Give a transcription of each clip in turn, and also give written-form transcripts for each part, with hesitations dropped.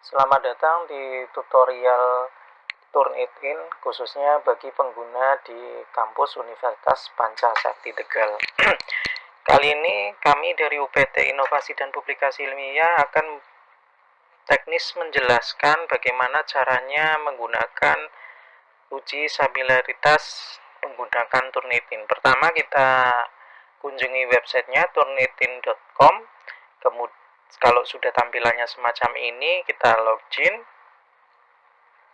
Selamat datang di tutorial Turnitin khususnya bagi pengguna di kampus Universitas Pancasakti Tegal. Kali ini kami dari UPT Inovasi dan Publikasi Ilmiah akan teknis menjelaskan bagaimana caranya menggunakan uji samilaritas menggunakan Turnitin. Pertama kita kunjungi websitenya turnitin.com. Kemudian kalau sudah tampilannya semacam ini, kita login,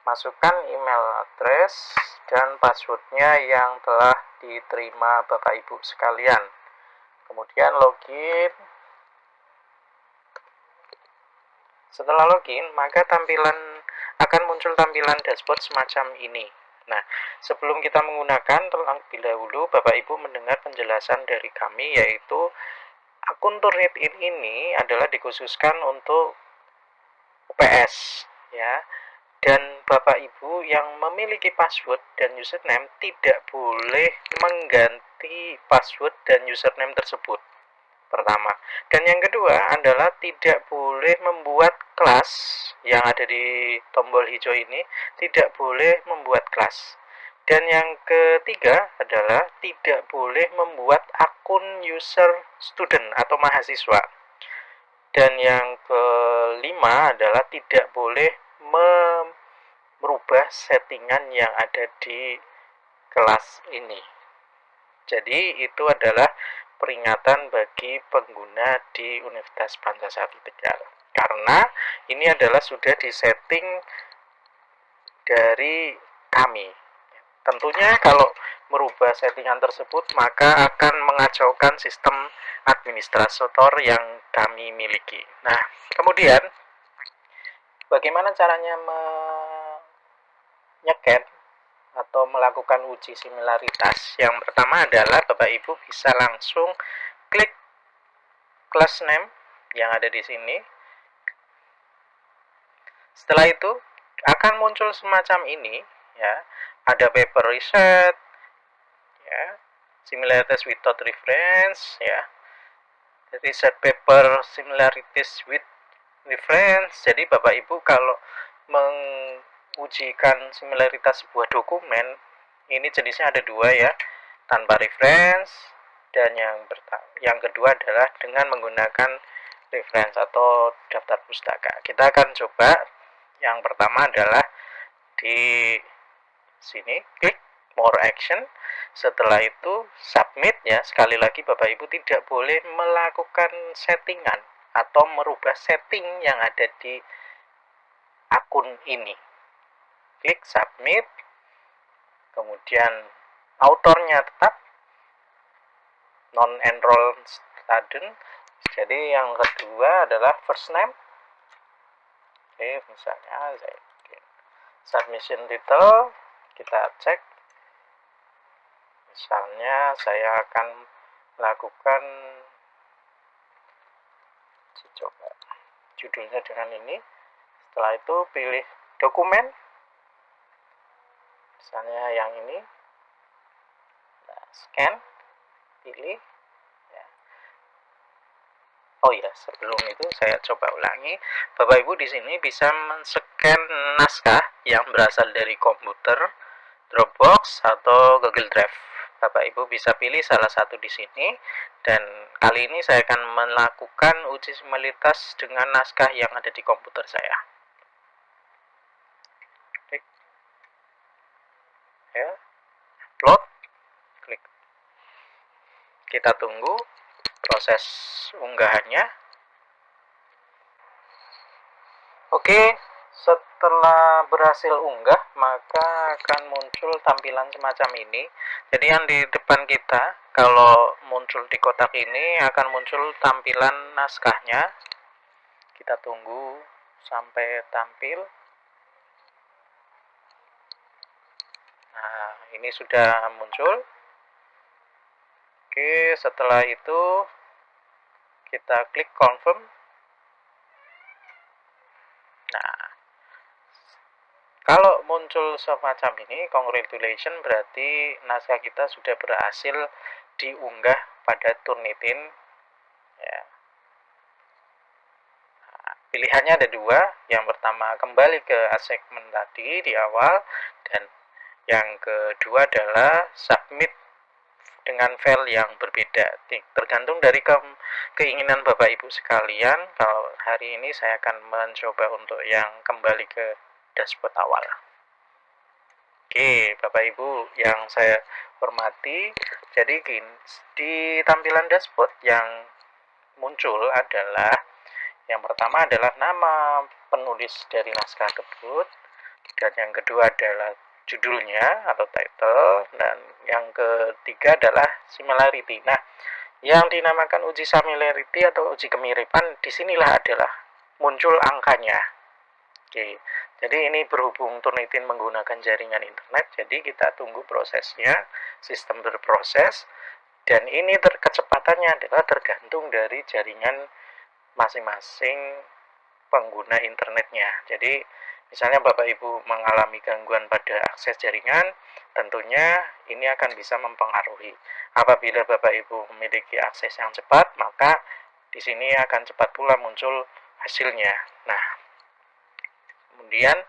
masukkan email address dan passwordnya yang telah diterima Bapak Ibu sekalian. Kemudian login. Setelah login, maka akan muncul tampilan dashboard semacam ini. Nah, sebelum kita menggunakan, terlebih dahulu Bapak Ibu mendengar penjelasan dari kami, yaitu akun Turnitin ini adalah dikhususkan untuk UPS, ya. Dan Bapak Ibu yang memiliki password dan username tidak boleh mengganti password dan username tersebut. Pertama. Dan yang kedua adalah tidak boleh membuat kelas yang ada di tombol hijau ini, tidak boleh membuat kelas. Dan yang ketiga adalah tidak boleh membuat akun user student atau mahasiswa. Dan yang kelima adalah tidak boleh merubah settingan yang ada di kelas ini. Jadi itu adalah peringatan bagi pengguna di Universitas Pancasakti Tegal. Karena ini adalah sudah disetting dari kami. Tentunya kalau merubah settingan tersebut maka akan mengacaukan sistem administrator yang kami miliki. Nah, kemudian bagaimana caranya menyekat atau melakukan uji similaritas? Yang pertama adalah Bapak Ibu bisa langsung klik class name yang ada di sini. Setelah itu akan muncul semacam ini, ya. Ada paper reset, ya, similarities without reference, ya. Reset paper similarities with reference. Jadi Bapak Ibu kalau mengujikan similaritas sebuah dokumen, ini jenisnya ada dua, ya, tanpa reference, dan yang kedua adalah dengan menggunakan reference atau daftar pustaka. Kita akan coba. Yang pertama adalah di sini klik more action. Setelah itu submit, ya. Sekali lagi Bapak Ibu tidak boleh melakukan settingan atau merubah setting yang ada di akun ini. Klik submit. Kemudian autornya tetap non-enrolled student. Jadi yang kedua adalah first name. Oke, misalnya submission detail, kita cek. Misalnya saya akan lakukan coba judulnya dengan ini. Setelah itu pilih dokumen, misalnya yang ini. Nah, scan, pilih, ya. Oh ya, sebelum itu saya coba ulangi. Bapak Ibu di sini bisa men-scan naskah yang berasal dari komputer, Dropbox atau Google Drive. Bapak Ibu bisa pilih salah satu di sini, dan kali ini saya akan melakukan uji similaritas dengan naskah yang ada di komputer saya. Klik, ya, upload, klik. Kita tunggu proses unggahannya. Oke, setelah berhasil unggah, maka akan muncul tampilan semacam ini. Jadi yang di depan kita, kalau muncul di kotak ini, akan muncul tampilan naskahnya. Kita tunggu sampai tampil. Nah, ini sudah muncul. Oke, setelah itu kita klik confirm. Nah, kalau muncul semacam ini, congratulations, berarti naskah kita sudah berhasil diunggah pada Turnitin, ya. Nah, pilihannya ada dua. Yang pertama kembali ke assignment tadi di awal, dan yang kedua adalah submit dengan file yang berbeda. Tergantung dari keinginan Bapak Ibu sekalian. Kalau hari ini saya akan mencoba untuk yang kembali ke dashboard awal. Oke, Bapak Ibu yang saya hormati, jadi di tampilan dashboard yang muncul adalah yang pertama adalah nama penulis dari naskah tersebut, dan yang kedua adalah judulnya atau title, dan yang ketiga adalah similarity. Nah, yang dinamakan uji similarity atau uji kemiripan, disinilah adalah muncul angkanya. Oke, jadi ini berhubung Turnitin menggunakan jaringan internet, jadi kita tunggu prosesnya, sistem berproses, dan ini kecepatannya adalah tergantung dari jaringan masing-masing pengguna internetnya. Jadi misalnya Bapak Ibu mengalami gangguan pada akses jaringan, tentunya ini akan bisa mempengaruhi. Apabila Bapak Ibu memiliki akses yang cepat, maka di sini akan cepat pula muncul hasilnya. Nah, kemudian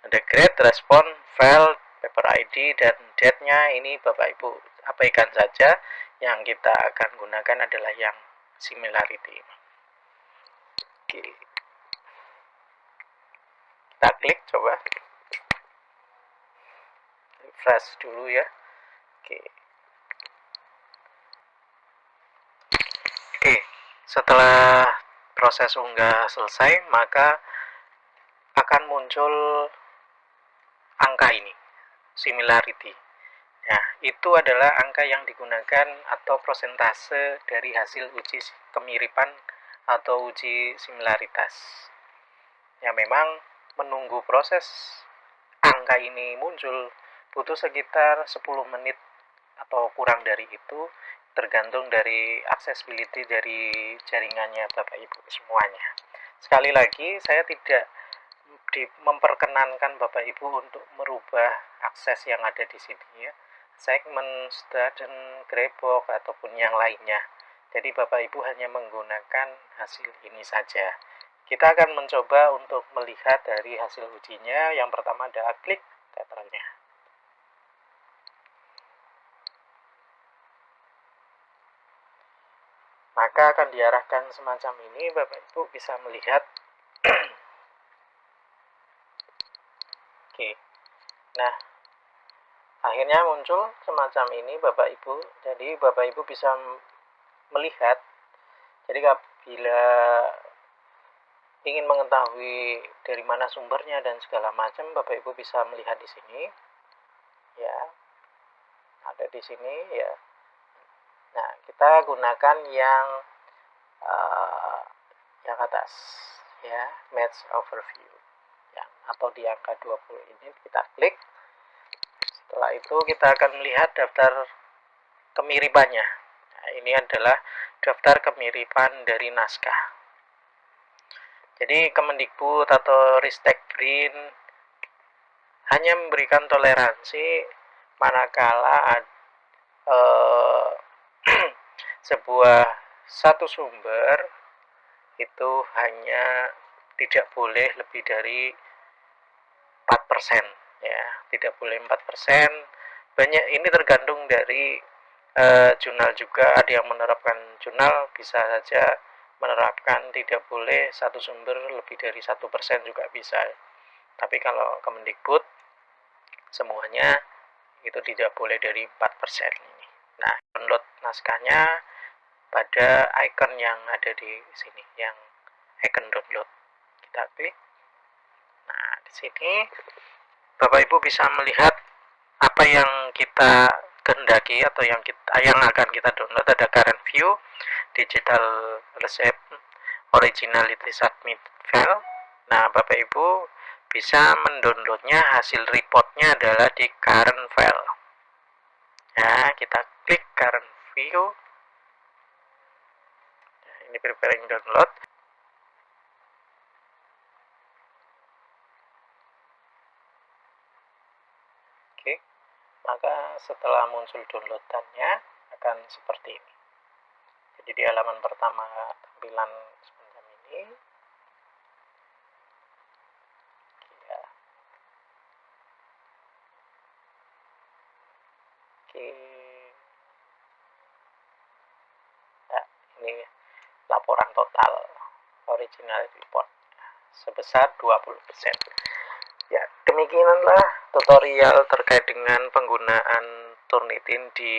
ada grade, respon, file, paper ID, dan date-nya ini Bapak Ibu abaikan saja. Yang kita akan gunakan adalah yang similarity. Oke. Kita klik coba. Refresh dulu ya. Oke. Oke. Setelah proses unggah selesai, maka akan muncul angka ini, similarity. Nah, itu adalah angka yang digunakan atau persentase dari hasil uji kemiripan atau uji similaritas. Ya, memang menunggu proses angka ini muncul butuh sekitar 10 menit atau kurang dari itu, tergantung dari accessibility dari jaringannya Bapak Ibu semuanya. Sekali lagi, saya tidak memperkenankan Bapak Ibu untuk merubah akses yang ada di sini ya, segmen, student, greybox ataupun yang lainnya. Jadi Bapak Ibu hanya menggunakan hasil ini saja. Kita akan mencoba untuk melihat dari hasil ujinya. Yang pertama adalah klik tethernya. Maka akan diarahkan semacam ini, Bapak Ibu bisa melihat. Oke. Nah, akhirnya muncul semacam ini Bapak Ibu. Jadi Bapak Ibu bisa melihat. Jadi bila ingin mengetahui dari mana sumbernya dan segala macam, Bapak Ibu bisa melihat di sini. Ya. Ada di sini ya. Nah, kita gunakan yang atas ya, match overview ya, atau di angka 20 ini kita klik. Setelah itu kita akan melihat daftar kemiripannya. Nah, ini adalah daftar kemiripan dari naskah. Jadi Kemendikbud atau Ristek Brin hanya memberikan toleransi manakala sebuah satu sumber itu hanya tidak boleh lebih dari 4% ya, tidak boleh 4%. Banyak ini tergantung dari jurnal juga, ada yang menerapkan jurnal bisa saja menerapkan tidak boleh satu sumber lebih dari 1% juga bisa. Tapi kalau Kemendikbud semuanya itu tidak boleh dari 4% ini. Nah, download naskahnya pada icon yang ada di sini, yang icon download. Kita klik. Nah, di sini Bapak Ibu bisa melihat apa yang kita kehendaki atau yang akan kita download. Ada current view, digital receipt, originality submit file. Nah, Bapak Ibu bisa mendownloadnya, hasil reportnya adalah di current file. Ya, kita klik current view. Ini preparing download. Oke, maka setelah muncul downloadannya akan seperti ini. Jadi di halaman pertama tampilan semacam ini. Ya, ini laporan total original report sebesar 20%. Ya, demikianlah tutorial terkait dengan penggunaan Turnitin di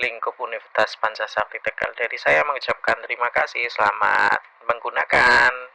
lingkup Universitas Pancasakti Tegal. Dari saya mengucapkan terima kasih, selamat menggunakan.